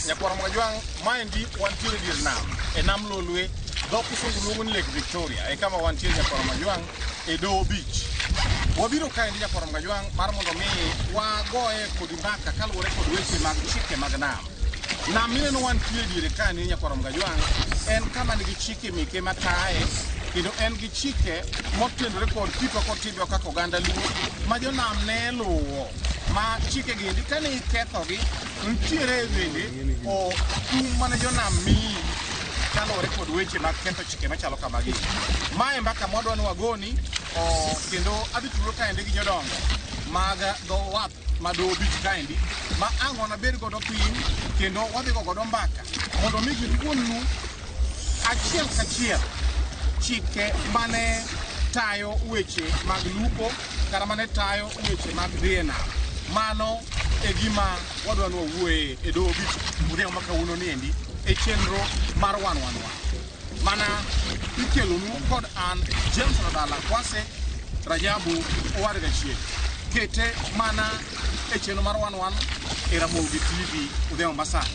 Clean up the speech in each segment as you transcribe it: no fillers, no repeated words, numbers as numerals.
Nyakwar Mwajwang maendi wantiere dir nam e nam Lolwe dho kisungu luongo ni Lake Victoria e kama wantiere Nyakwar Mwajwang e Doho Beach. Wabiro kaendi Nyakwar Mwajwang mar mondo mi wagoye kod mbaka kaluwore kod weche mag chike mag nam. Nam mineno wantiere diere kaeni Nyakwar Mwajwang en kama nigi chike meke mataye kendo en gi chike motenore kod kitwa kod timbe kaka oganda Luo ma jonam ne luwo ma chike gindi kane ikethogi nitiere bende kum mane jonam miyi kaluwore kod weche mag ketho chike machalo kamagi. Mae mbaka modwa ni wagoni kendo adhi tudore kaendi gi jodongo mag dho wath ma Doho Beach kaendi ma ang' wanabed godo piny kendo wadhi godo mbaka mondo mi gipuonnu achiel kachiel chike mane tayo weche mag lupo kata mane tayo weche mag dhi nam. Mano e gima wadwa ni wawuoye e Doho Beach odhiambo ma kawuono niendi e chenro mar wan. Mana ikelonu kod an James Rodala Kwase Rajabu Owar Gachiel. Kete mana e chenro mar wan e Ramogi TV odhiambo masani.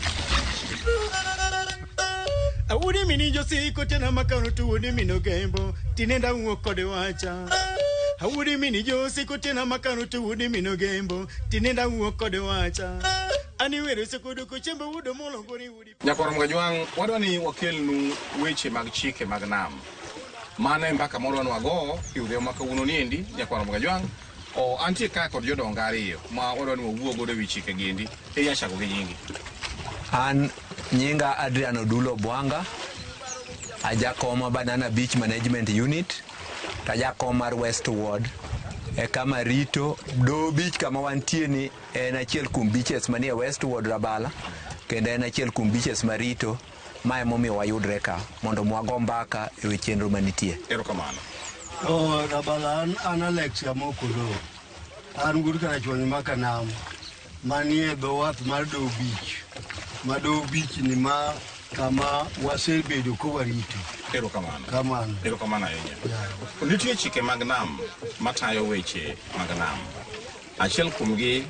Awudi mini josiko tena makano tuwudi mino gembo tinenda uo kode wacha. Awudi mini josiko tena makano tuwudi mino gembo tinenda uo kode wacha. Ani wero sekodo ko chembe wudo molongoni wudi. Nyakwar Mwajwang wadwa ni wakelnu weche mag chike mag nam. Mane mbaka modwa ni wago e odhiambo ma kawuono niendi Nyakwar Mwajwang antie ka kod jodongo ariyo ma wadwa ni wawuo godo e wi chike giendi e yachako gi nyingi. An nyinga Adriano Dulo Bwanga, ajakoma Banana Beach Management Unit, tajakom mar Westward, e kama rito Doho Beach kama wantie ni en achiel kuom beaches manie Westward Rabala, kendo en achiel kuom beaches marito mae momiyo wayudre ka mondo mwago mbaka e wi chenro manitie. Erokamano. Rabala an Alexia Mokolo. An gudu kana chwani maka nam manie dho wath mar Doho Beach. Ma Doho Beach ni ma kama wasebedo ko warito. Erokamano. Kamano. Erokamano ahinya. Nitie chike mag nam matayo weche mag nam. Achiel kuomgi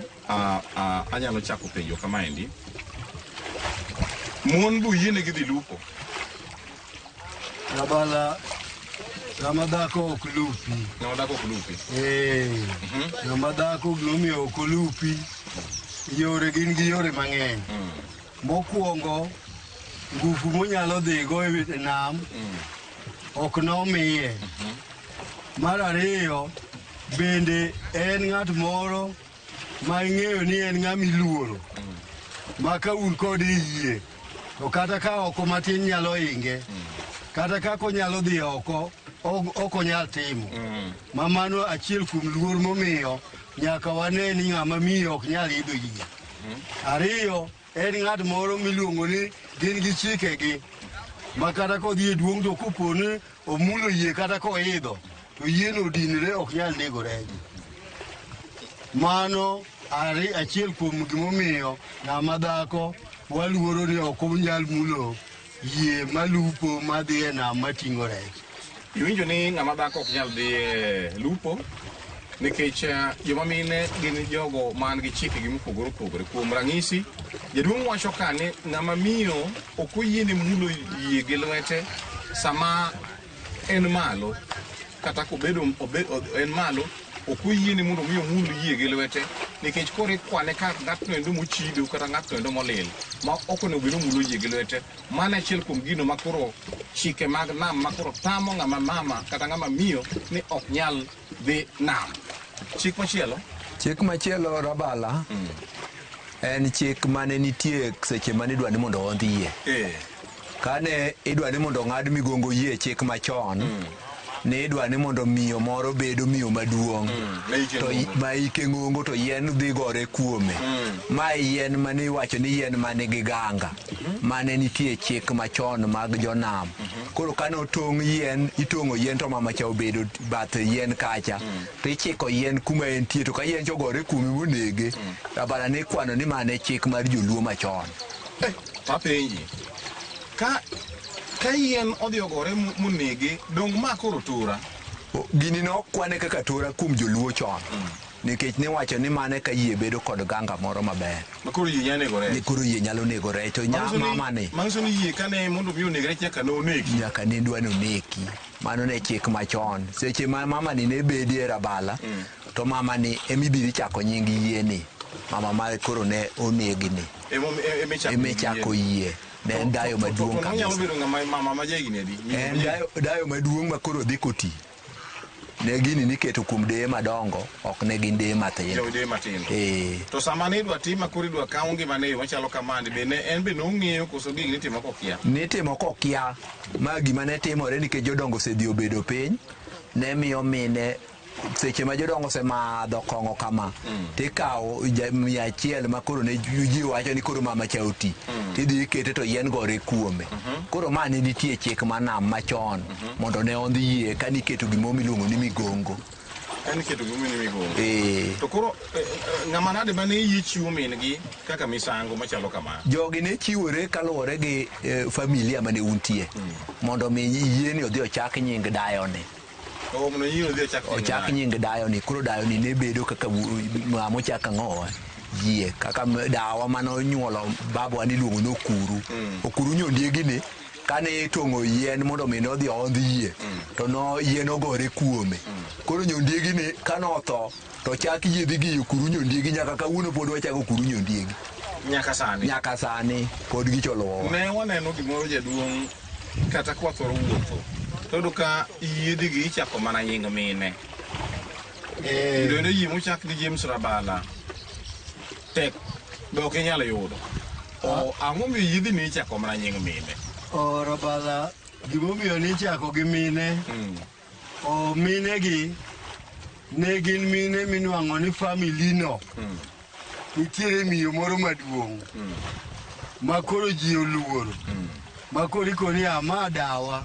anyalo chako penjo kamaendi. Mon buyienegi dhi lupo. Rabala ng'ama dhako ok lupi. Ng'ama dhako ok lupi. Ng'ama dhako gimomiyo ok lupi yore gin gi yore mang'eny. Mokwongo ngufu monyalo dhigo e nam ok nomiye. Mar ariyo bende en ng'at moro ma ing'eyo ni en ng'ami luoro ma ka un kod yie to kata ka oko matin nyalo hinge kata kako nyalo dhi oko ok onyal timo. Ma mano achiel kuom luor momiyo nyaka wane ni ng'ama miyo ok nyal idho yie. Ariyo en ng'at moro miluongo ni gin gi chikegi ma kata kodhi e duong' to koponi omulo yie kata koidho to yieno odinre ok nyal nego rech. Mano achiel kuom gimomiyo ng'ama dhako waluoro ni ok onyal mulo yie malupo madhi e nam mating'o rech. Iwinjo ni ng'ama dhako ok nyal dhi e lupo nikech joma mine gin jogo man gi chikegi mopogore opogore. Kuom ranyisi, jaduong' wacho ka ni ng'ama miyo ok oyiene mulo yie gi lwete sama en malo kata kobedo en malo ok oyiene mondo miyo mul yie gi lwete nikech koro ikwane ka ng'atno endo mochido kata ng'atno endo molil ma ok onego bed mulo yie gi lwete. Mano achiel kuom gino makoro chike mag nam makoro tamo ng'ama mama kata ng'ama miyo ni ok nyal dhi nam. Chik machielo? Chik machielo Rabala en chik mane nitie seche mane idwa ni mondo ondhiye. Kane idwa ni mondo ng'ad migongo yie chik machon ni idwa ni mondo miyo moro bedo miyo maduong' to ma ike ng'ongo to yien dhi gore kuome. Ma yien mane iwacho ni yien mane gi ganga mane nitie chik machon mag jonam. Koro kane otong' yien itong'o yien to mamacha obedo bath yien kacha to ichiko yien kuma entie to ka yien chogore kuome monege. Rabala ne kwano ni mane chik mar joluo machon. Papenji ka yien odhi ogore monege dong' ma koro tora? Gini nokwane kaka tora kuom joluo chon. nikech niwacho ni mane ka yie bedo kod ganga moro maber. Makoro yie nyalo nego Ni rech. koro yie nyalo nego rech to mama ni Manyiso ni yie kane mondo mi oneg rech nyaka noneki. nyaka ne dwa noneki. Mano ne chik machon. Seche ma mama ni ne bedie Rabala, to mama ni emibiri chako nying yie ni. Mama ma koro ne onegi ni. Emechako yie. Ne en dayo maduong' kabisa. Nyalo bedo ng'ama mama ma jahigni adi? En dayo maduong' ma koro dhi koti. Ne gini niketo kuom deye madongo, ok ne gin deye mathindo. Deye matindo. To sama ne idwa tim makoro idwa kawo ngimane yo machalo kamani, be en be nong'eyo koso gigi nitimo kokia? Nitimo kokia. Ma gima ne timore nikech jodongo osedhi obedo piny, ne miyo mine seche ma jodongo osemadho kong'o kama, tikawo 100 ma koro ne ji wacho ni koro mama cha oti, tidhi ikete to yien gore kuome. Koro ma ne nitie chik manam machon mondo ne ondhi yie ka niketo gimo miluongo ni migongo. En keto gimo ni migongo. To koro ng'ama nade mane yie chiwo min gi kaka misango machalo kama? Jogi ne chiwore kaluwore gi familia mane untie, mondo mi yie ni odhi ochak nying dayoni. Ochak nying dayo ni, koro dayo ni ne bedo kaka ng'ama ochak ang'owa yie, kaka dawa mano nyuolo babwa ni luongo n'okuru. Okuru nyondiegi ni kane tong'o yien mondo mi nodhi ondh yie, to no yien ogore kuome. Koro nyondiegi ni kanotho to chak yiedhi gi okuru nyondiegi, nyaka kawuono pod wachako okuru nyondiegi. Nyaka sani pod gicholowa. Ne waneno gimoro jaduong' kata kwathoro wuotho. Todo ka yiedhi gi ichako mana nying mine. Ndono yie mochak gi James Rabala tek be ok inyalo yudo. Ang'o miyo yiedhi ni ichako mana nying mine? Rabala gimomiyo ni ichako gi mine. Mine gi ne gin mine minuang'o ni family no nitiere miyo moro maduong' ma koro ji oluoro, ma koro ikoni ama dawa.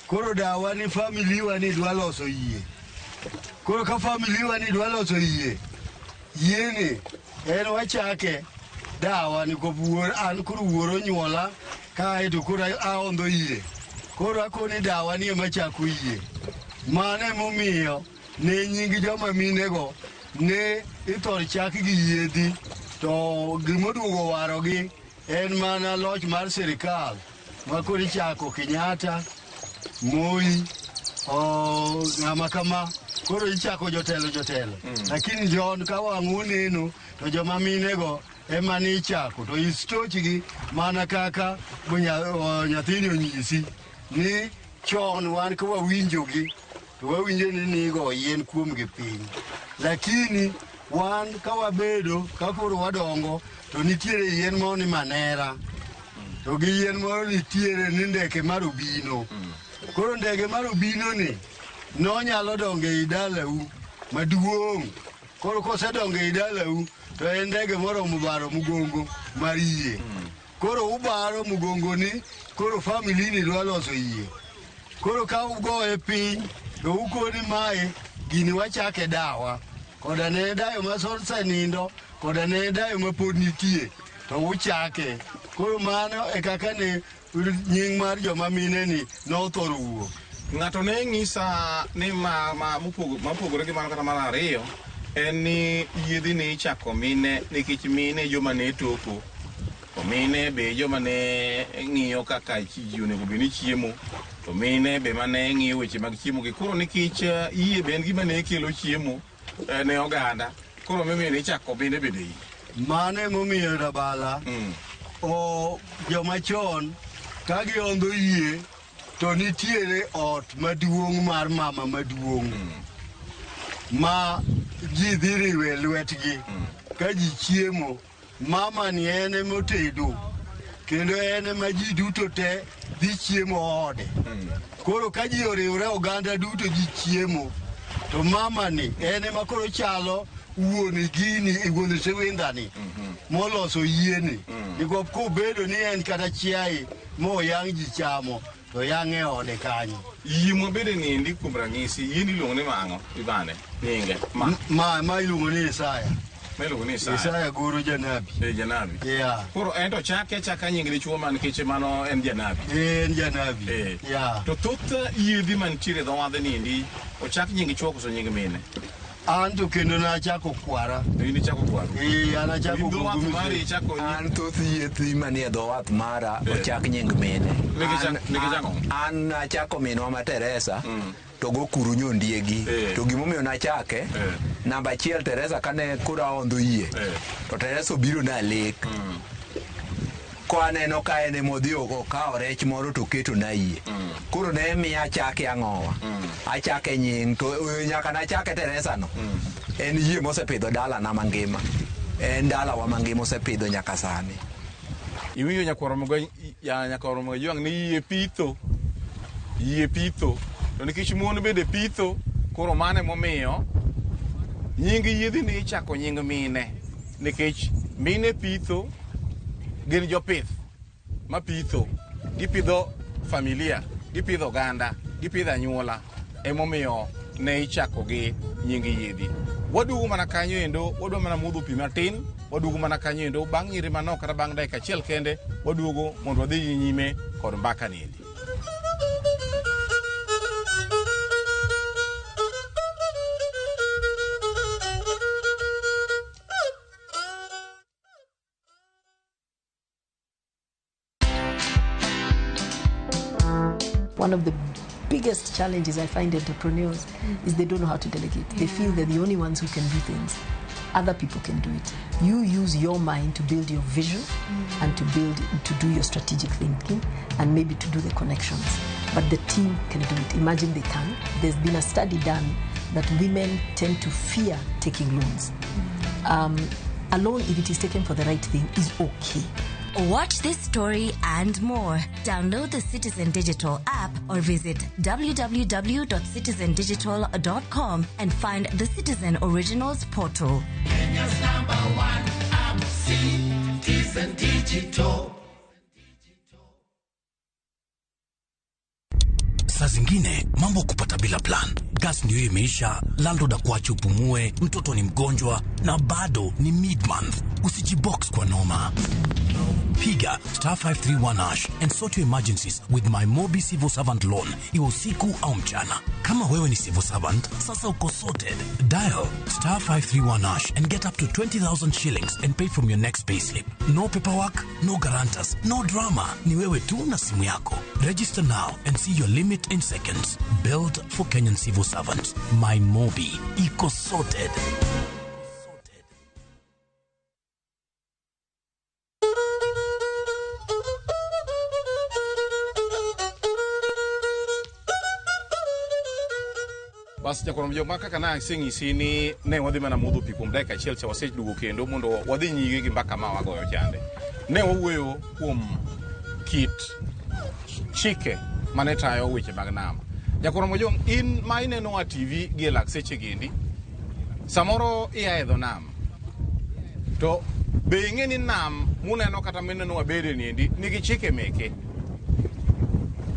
Koro dawa ni family wa ni dwa loso yie. Koro ka family wa ni dwa loso yie, yie ni en wachake dawa ni ko buor an koro wuoro nyuola ka eto koro aondo yie. Koro akoni dawa ni ema chako yie. Mane momiyo ne nyingi joma minego ne ithor chak gi yiedhi, to gimoduogo warogi en mana loch mar sirikal ma koro ichako Kenyatta, Moi, ng'ama kama, koro ichako jotelo. Lakini jon ka wang'u neno to joma minego ema ni ichako, to istochgi mana kaka nyathini onyisi ni chon wan ka wawinjogi to wawinjo ni nigo yien kuom gi piny. Lakini wan ka wabedo ka koro wadongo to nitiere yien moro ni manera, to gi yien moro nitiere ni ndeke mar obino. Koro ndege mar obino ni nonyalo dongo ei dalau maduong'. Koro kosedongo ei dalau to en ndege moromo baro mugongo mar yie. Koro ubaro mugongo ni, koro family ni dwa loso yie. Koro ka ugoye piny to ukoni mae gini wachake dawa, koda ne dayo ma osenindo, koda ne dayo ma pod nitie, to uchake. Koro mano e kaka ne nying mar joma mine ni nothoro wuok. Ng'ato ne ng'isa ni mopogore gi mano kata mar ariyo, en ni yiedhi ni ichako mine nikech mine joma ne toko. To mine be joma ne ng'iyo kaka ji onego bed ni chiemo. To mine be mane ng'iyo weche mag chiemo gi. Koro nikech yie be en gima ne kelo chiemo ne oganda. Koro miyo ni ichako mine bende yie. Mane momiyo Rabala joma chon ka giondo yie to nitiere ot maduong' mar mama maduong' ma ji dhi riwe lwetgi ka ji chiemo. Mama ni ene motedo kendo ene ma ji duto te dhi chiemo ode. Koro ka ji oriwre oganda duto ji chiemo, to mama ni ene ma koro chalo wuon gini wuon sewendani moloso yieni. Nikop kobedo ni en kata chiaye mo yang ji chamo to yang'e ode kanyo. Yie mobede ni ndi kuom ranyisi, yieni iluongo ni mang'o ibane nyinge? Ma iluongo ni Isaya. Iluongo ni Isaya. Isaya goro janabi. Janabi. Yeah. Koro ento chaka nying dichuo man nikech mano en janabi. En janabi. Yeah. To thoth yiedhi mantiere dho wadhe ni ndi ochak nying chuo koso nying mine? An to kendo nachako kwara. Ini chako kwaro. An achako Wath mari chako An thoth yiethi manie dho wath mara ochak nying mine. An achako minwa ma Teresa to go kuru nyondiegi. To gimomiyo nachake, namba 1 Teresa kane kura ondho yie. To Teresa obiro na lek. Ko aneno ka ene modhi okawo rech moro to keto na yie. Koro ne miya achake ang'owa. Achake nying to nyaka nachake Teresa no. En yie mosepidho dala na mangima. En dala wa mangima osepidho nyaka sani. Iwinjo nyakwaro mo Ojwang ni yie pitho. To nikech mon bende pitho, koro mane momiyo nying yiedhi ni ichako nying mine. Nikech mine pitho gin jopith ma pitho, gipidho familia, gipidho oganda, gipidho anyuola, emomiyo ne ichako gi nying yiedhi. Waduogo mana kanyo endo, wadwa mana modho pi matin, waduogo mana kanyo endo, bang' nyiri manok kata bang' dakika achiel kende, waduogo mondo wadhi nyime kod mbaka niendi. One of the biggest challenges I find entrepreneurs is they don't know how to delegate. They feel they're the only ones who can do things. Other people can do it. You use your mind to build your vision and to do your strategic thinking and maybe to do the connections. But the team can do it. Imagine they can. There's been a study done that women tend to fear taking loans. A loan, if it is taken for the right thing, is okay. Watch this story and more. Download the Citizen Digital app or visit www.citizendigital.com and find the Citizen Originals portal. Kenya's #1 app, Citizen Digital. Saa zingine mambo kupata bila plan. Gas ndio imeisha, landlord akuache upumue, mtoto ni mgonjwa na bado ni mid-month. Usijibox kwa noma. Piga *531# and sort your emergencies with my Mobi Civil Servant Loan, iwe usiku au mchana. Kama wewe ni civil servant, sasa uko sorted. Dial *531# and get up to 20,000 shillings and pay from your next payslip. No paperwork, no guarantors, no drama. Ni wewe tu na simu yako. Register now and see your limit in seconds. Built for Kenyan civil servants. My Mobi, iko sorted. Bas nyakwaro mo Ojwang kaka na sing'isi ni ne wadhi mana modho pi kuom dakika achiel cha waseduogo kendo mondo wadhi nyige gi mbaka ma wagoyo chande. Ne wawuoyo kuom kit chike mane tayo weche mag nam. Nyakwaro mo Ojwang, in ma ineno TV gi lak seche gendi, samoro ia e dho nam. To be ing'e ni nam muneno kata mineno wabede niendi nigi chike meke.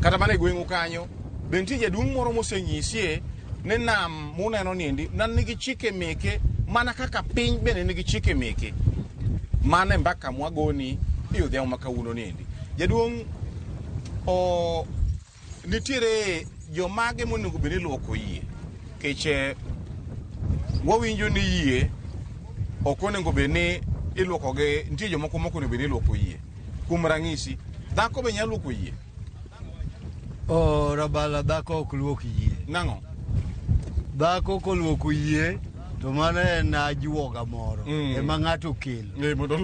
Kata mane gweng'u kanyo, be nitie jaduong' moro mosenyisie ne nam muneno niendi nan nigi chike meke mana kaka piny bende nigi chike meke. Mane mbaka mwagoni iyo dhiang' makawuono niendi. Jaduong' nitiere jomage monego bed ni luoko yie. Keche wawinjo ni yie ok onego bed ni iluoko gi, nitie jomoko moko onego bed ni iluoko yie. Kuom ranyisi, dhako be nyalo luoko yie. Rabala, dhako ok luok yie. Nang'o? Dhako koluoko yie to mano en ajuoga moro ema ng'ato okelo mondo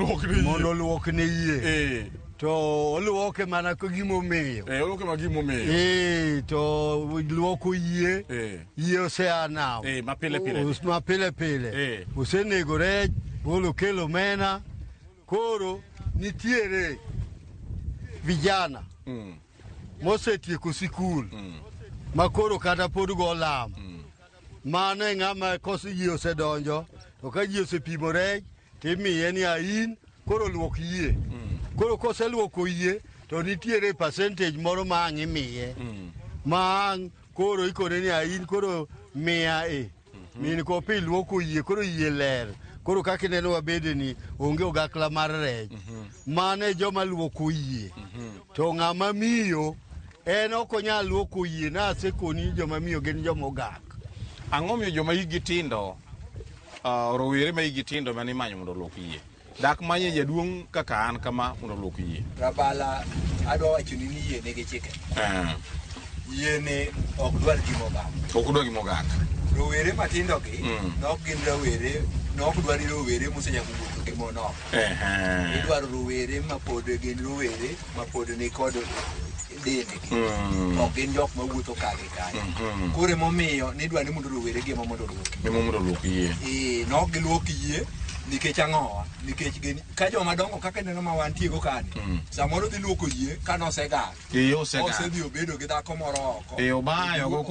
oluokne yie. To oluoke mana ka gimomiyo. Oluoke ma gimomiyo. To luoko yie. Yie osea nam. Ma pile pile. Ma pile pile. Osenego rech, olokelo mena. Koro nitiere vijana mosetieko sikul makoro kata pod go lam. Mano e ng'ama kosi ji osedonjo, to ka ji osepimo rech, timiye ni in koro luok yie. Koro koseluoko yie, to nitiere percentage moro ma ang' imiye. Ma ang' koro ikone ni in koro miya min ko pi luoko yie, koro yie ler. Koro kaka ineno wabede ni onge ogakla mar rech. Mano e joma luoko yie. To ng'ama miyo en ok onyal luoko yie, na asekoni joma miyo gin joma ogak. Ang'o miyo joma higi tindo rowere ma igi tindo mani manyo mondo luok yie dak manye jaduong' kaka an kama mondo luok yie Rabala adwa wacho ni yie nigi chike yie ne ok dwar gimogak rowere matindo gi nok gin rowere nok dwar rowere mosenyako wuotho gi monok idwaro rowere ma pod gin rowere ma pod ni kod dendgi ok gin jok ma wuotho kagi kanyo kore momiyo nidwa ni mondo rowere gi mondo luok yie nok giluok yie nikech ang'owa nikech ka joma dongo kaka neno ma wantie go kani samoro dhi luoko yie kana osegar osedhi obedo gi dhako moro oko obayo go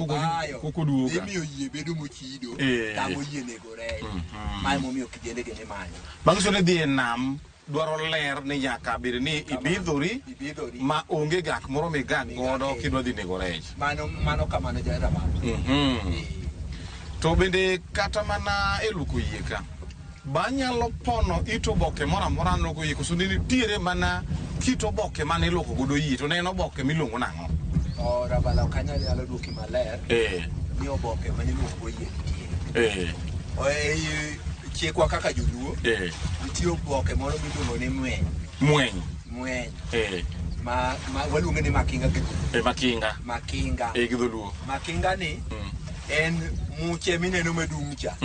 kukuduoga imiyo yie bedo mochido tango yie nego rech mae momiyo kijende gi nimanyo bang' so ne dhi e nam dwaro ler ni nyaka bed ni ibidhori ma onge gak moro migak godo kidwa dhi nego rech mano kamano jarabalo to bende kata mana e luoko yie ka banyalo pono ito boke mora mora luoko yie koso nitiere mana kito boke mane iluoko godo yie to neno boke miluongo nang'o rabala kanyalo duoki maler ni oboke mane iluoko yie chikwa kaka joluo nitie oboke moro miluongo ni mueny ma waluonge ni makinga gi dholuo makinga ni en muche mineno madung' cha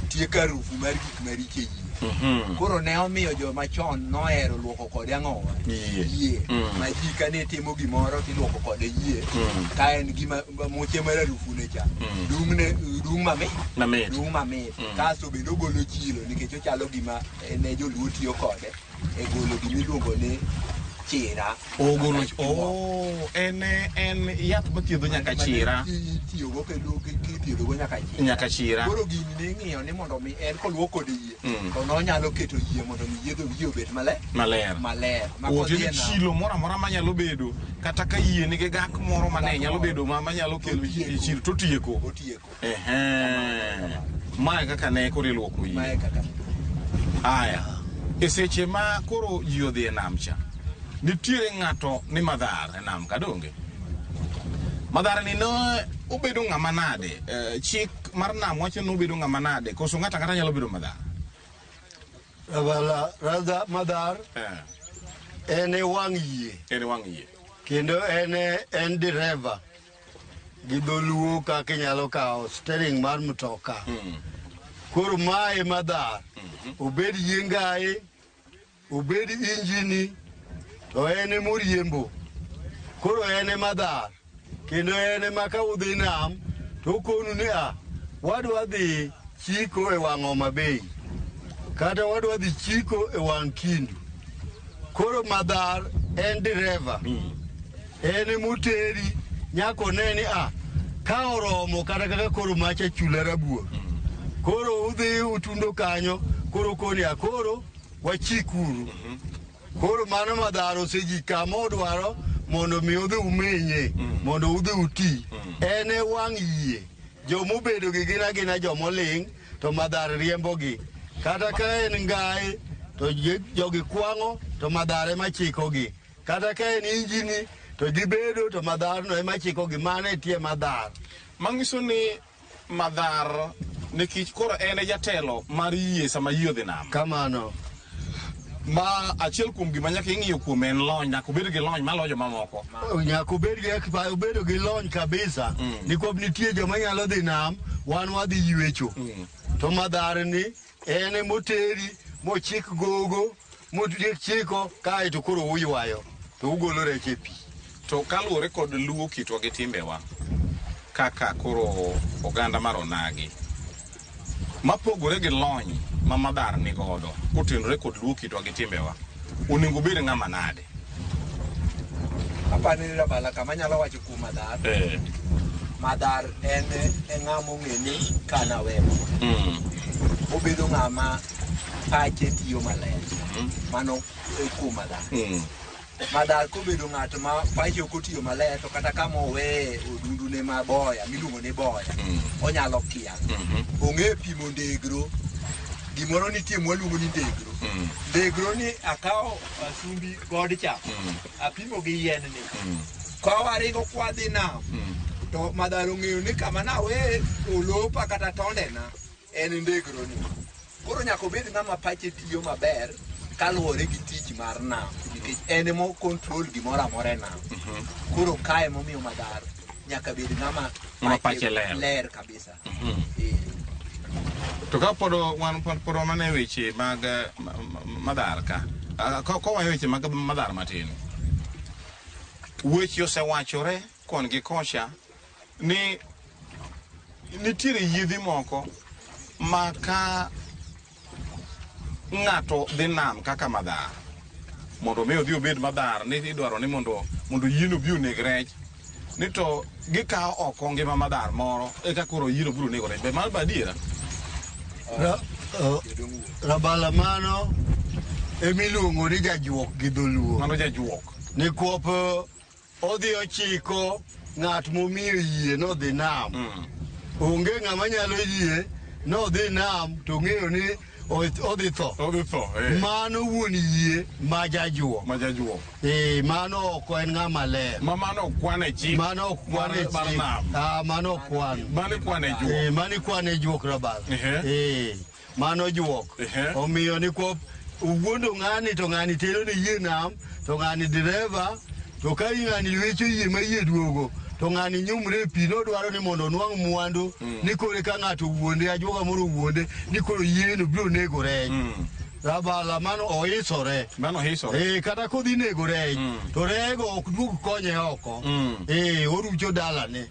tie karufu mar gik maricho yie koro ne omiyo joma chon nohero luoko kode ang'owa yie ma ji kane timo gimoro tiluoko kode yie ka en gima muche mar arufu ne cha dung mamit kasto bende ogolo chilo nikech ochalo gima ne joluo tiyo kode e golo gimiluongo ni chira en yath mathiedho nyaka chira itiyogo kendo kithiedhogo nyaka chira koro gini ne ng'iyo ni mondo mi en koluok kode yie to nonyalo keto yie mondo mi yie obed maler otiene chilo moro amora manyalo bedo kata ka yie nigi gak moro mane nyalo bedo manyalo kelo chilo to otieko mae kaka ne koro iluoko yie aya e seche ma koro ji odhi e nam cha nitiere ng'ato ni madhar e nam kadonge madhar ni no obedo ng'ama nade chik mar nam wacho ni obedo ng'ama nade koso ng'ata nyalo bedo madhar Radha madhar en wang' yie kendo en dereva gi dholuo kaka inyalo kawo steering mar mtoka koro mae madhar obed yiengaye obed injini to en moriembo koro en madhar kendo en maka udhi nam to konu ni wadwa dhi chiko e wang' Homa Bay kata wadwa dhi chiko e wang' Kindu koro madhar en dereva en moteri nyako ne ni ka oromo kata kaka koro macha chula rabuor koro udhi utundo kanyo koro koni koro wachikuru koro mano madhar oseji kama odwaro mondo mi udhi umenye mondo udhi uti en wang' yie jomobedo gi gina jomoling to madhar riembogi kata ka en ngai to jogi kwang'o to madhar ema chikogi kata ka en injini to gibedo to madhar no ema chikogi mane tie madhar mangiso ni madhar nikech koro en jatelo mar yie sama yie odhi nam kamano ma achiel kuom gima nyaka ing'iyo kuom en lony nyaka obed gi lony maloyo joma moko nyaka obedo gi lony kabisa nikop nitie joma nyalo dhi nam wan wadhi ywecho to madhar ni en moteri mochik gogo motiek chiko kae to koro uywayo to ugolo rech e pi to kaluwore kod luo kitwa gi timbewa kaka koro oganda mar onagi mapogore gi lony ma madhar ni godo kotenore kod luo kitwa gi timbewa onego bed ng'ama nade apani rabala kama nyalo wacho kuom madhar madhar en ng'ama ong'e ni kana wemo obedo ng'ama pache tiyo maler mano kuom madhar madhar kobedo ng'at ma pache ok otiyo maler to kata kama owe odundu ne maboya miluongo ni boya onyalo kia ong'e pimo ndegro gimoro nitie mwaluongo ni ndegro ni akawo asumbi god cha apimo gi yien ni ka waringo kwadhi nam to madhar ong'eyo ni kama nawe olopa kata tondena en ndegroni. Koro nyaka obed ng'ama pache tiyo maber kaluwore gi tich mar nam, nikech en emo control gimoro amora e nam. Koro kae momiyo Madar nyaka bed ng'ama pache ler kabisa. To ka podo mane weche mag Madar ka kowayo weche mag Madar matin, weche osewachore kon gi kocha ni nitiere yiedhi moko ma ka ng'ato dhi nam kaka Madar mondo mi odhi obed Madar, ni idwaro ni mondo yieno bi oneg rech, ni to gikawo oko ngima Madar moro eka koro yieno biro nego rech. Be mar badiera? Rabala mano emiluongo ni jajuok gi dholuo. Mano jajuok. Ni kuop odhi ochiko ng'at momiyo yie nodhi nam. Onge ng'ama nyalo yie nodhi nam to ng'eyo ni odhi tho. Mano wuon yie ma jajuok. Mano ok en ng'ama ler. Mano ok kwane chik. Mano ok kwane chik. Mano ok kwan. Mano kwane juok. Mano kwane juok Rabal. Mano juok. Omiyo ni kuop uwuondo ng'ani to ng'ani tero ni yie nam, to ng'ani dereva, to ka ng'ani wecho yie ma yie duogo, to ng'ani nyumre e pi, nodwaro ni mondo nwang' mwandu, ni kore ka ng'ato wuonde, ajuoga moro wuonde, ni koro yieno biro nego rech. Rabala mano ohisore. Mano hisore. Kata kodhi nego rech, to rego ok duog konye oko. Orucho dalane.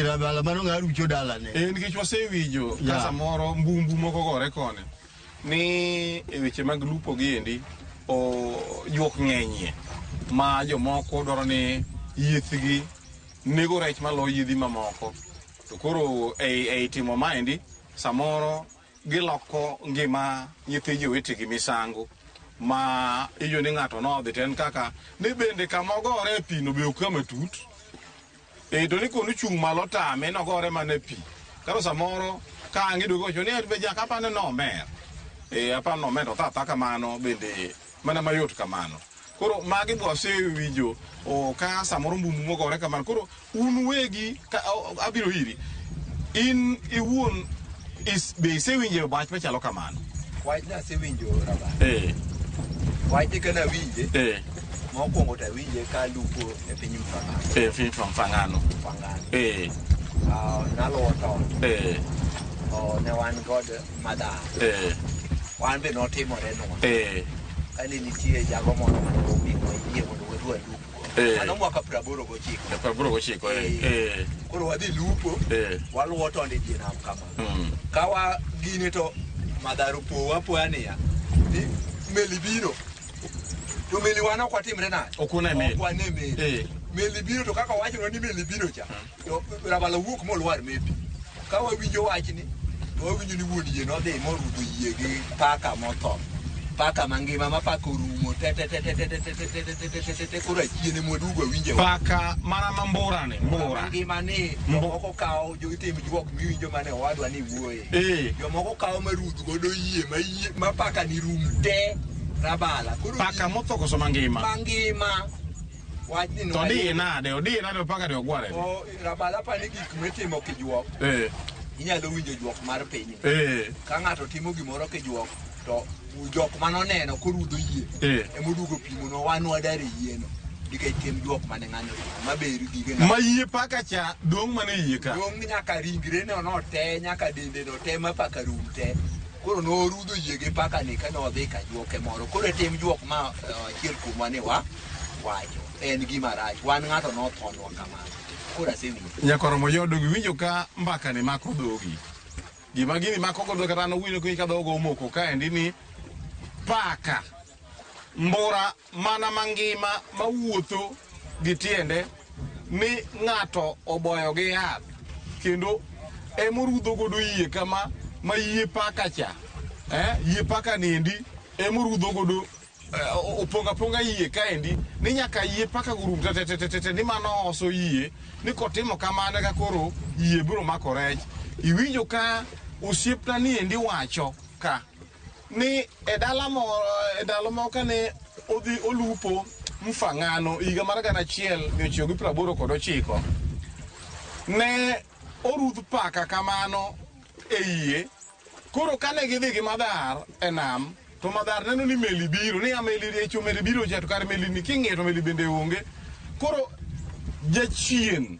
Rabala mano ng'a rucho dalane. Nikech wasewinjo ka samoro mbumbu moko gore koni ni e weche mag lupo gi endi juok ng'enyie, ma jomoko dwaro ni yiethgi nego rech malo yiedhi mamoko, to koro ei timo maendi samoro giloko ngima nyithi jowetegi misango, ma iyo ni ng'ato nodhi ten kaka ni bende kama ogore e pi no be ok kama tut, to ni konu chung' malo tame nogore mana e pi. Karo samoro ka ang'ido gocho ni be jaka apane nomer, apane nomer to tha kamano bende mana mayot kamano. Koro magi bo asewinjo ka samoro mbumbu mogore kamano. Koro un wegi abiro iri, in iwuon be isewinjo wach machalo kamano? Wach na asewinjo Rabal. Wach ka na winje. Mokwongo ta winje ka lupo e piny Mfangano. Piny Mfangano. Naluwo to. Ne wan god Madar. Wan be notimore nwa. Kane nitie jago moro mane obiro yie mondo wadwa lupo. Mano mwaka 89. Koro wadhi lupo. Waluwo tonde die nam kama. Kawa gine to Madar opowa apoya niya. Meli biro. To meli wan ok watimre nade? Ok wane meli. Ok wane meli. Meli biro to kaka wachno ni meli biro cha. To Rabala wuok molwar mepi. Ka wawinjo wachni, to wawinjo ni wuon yie nodhi morudho yie gi paka motho. Paka mangima ma paka orumo koro achiene modugo winje. Paka mana mambura ni, mbura. Mangima ni, jomoko kawo jotim juok miwinjo mane owadwa ni wuoye. Jomoko kawo marudh godo yie ma paka ni rum te. Rabala. Paka motho koso mangima? Mangima. To diye nade paka di ogware? Rabala pa ni gik mitimo kijuok. Inyalo winjo juok mar piny. Ka ng'ato timo gimoro kijuok, to jok manoneno korudho yie emodugo pimo no wan wadare yieno. Nikech tim juok mane ng'ano maberi gige ng'ano. Ma yie paka cha dong' mane yie ka? Dong' nyaka ringre no te, nyaka dende no te ma paka rum te. Koro norudho yie gi paka ni ka nodhi ka juoke moro. Koro tim juok ma achiel kuomwa ni wacho en gima rach. Wan ng'ato nothonwa kamano. Koro asewinjo. Nyakoromo jodogi winjo ka mbaka ni mako dhogi. Gima gini mako godo kata nowinjo ka dhogo omoko kaendi ni paka mbura mana mangima mawuotho gi tiende ni ng'ato oboyo gi yath kendo emorudho godo yie kama ma yie paka cha. Yie paka niendi emorudho godo oponga yie kaendi ni nyaka yie paka gurum tete ni mano oso yie ni kotimo kamano ka koro yie biro mako rech. Iwinjo ka osiepna niendi wacho ka ni e dalo moko kane odhi olupo Mfangano higa mar 1989 ne orudh paka kamano e yie Koro kane gidhi gi Madhar e nam, to Madhar neno ni meli biro, ni meli riecho meli biro to kar meli ni king'e to meli bende onge. Koro jachien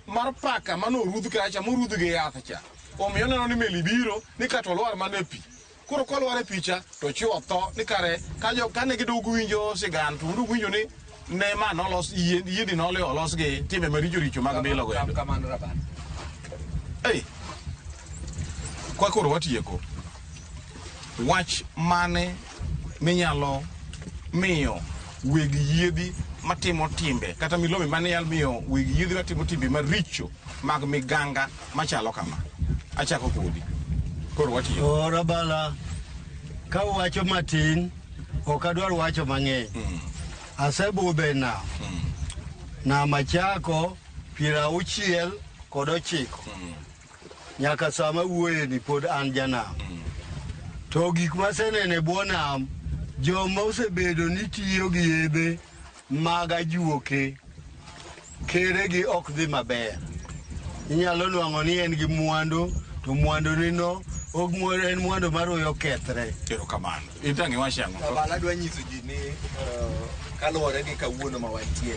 mar paka mano rudh kacha morudh gi yath cha. Omiyo neno ni meli biro ni kato lwar mane pi. Koro kolwar e picha to chiwo tho ni kare kane gidug winjo sigand to udug winjo ni ne ma nolos yiedi nole olos gi timbe maricho mag bilo go. Kamano Rabal. Ei. Kwa koro watieko. Wach mane minyalo miyo weg yiedhi matimo timbe kata milome mane yal miyo weg yiedhi matimo timbe maricho mag miganga machalo kama. Achako kodi. Koro watieko. Rabala, ka wacho matin, ok adwar wacho mang'eny. Asebudho e nam. Nam Achako 69 nyaka sama wuoye ni pod an janam. To gik maseneno e bwo nam, joma osebedo ni tiyo gi yedhe mag ajuoke, keregi ok dhi maber. Inyalo nwang'o ni en gi mwandu, to mwandu nino en mwandu maruyo kethre. Kero kamano. Itangi wachango. Rabal adwa nyiso ji ni kaluwore gi kawuono ma wantie,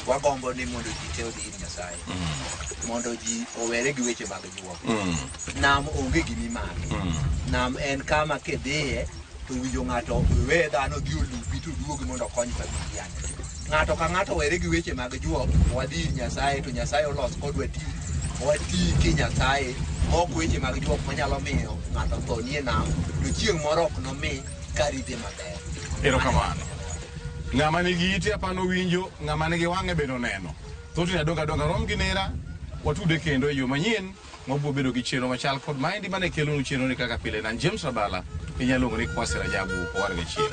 wagombo ni mondo ji te odhi ir Nyasaye. Mondo ji owere gi weche mag juok. Nam onge gimi maki. Nam en kama kidhiye to winjo ng'ato we dhano dhi olupi to duogi mondo okony familia. Ng'ato ka ng'ato were gi weche mag juok, wadhi ir Nyasaye to Nyasaye olos kodwa wati ki Nyasaye ok weche mag juok manyalo miyo ng'ato tho nie nam to chieng' moro ok nomi karite maber. Erokamano. Ng'ama nigi ite apano winjo, ng'ama nigi wang'e bende neno. Thothne adonga rom gi nera, watude kendo e yo manyien, mabiro bedo gi chenro machal kod maendi mane kelonu chenro ni kaka pile. Nan James Rabala, inyalo luongo ni Kwasi Rajabu, owar gi chien.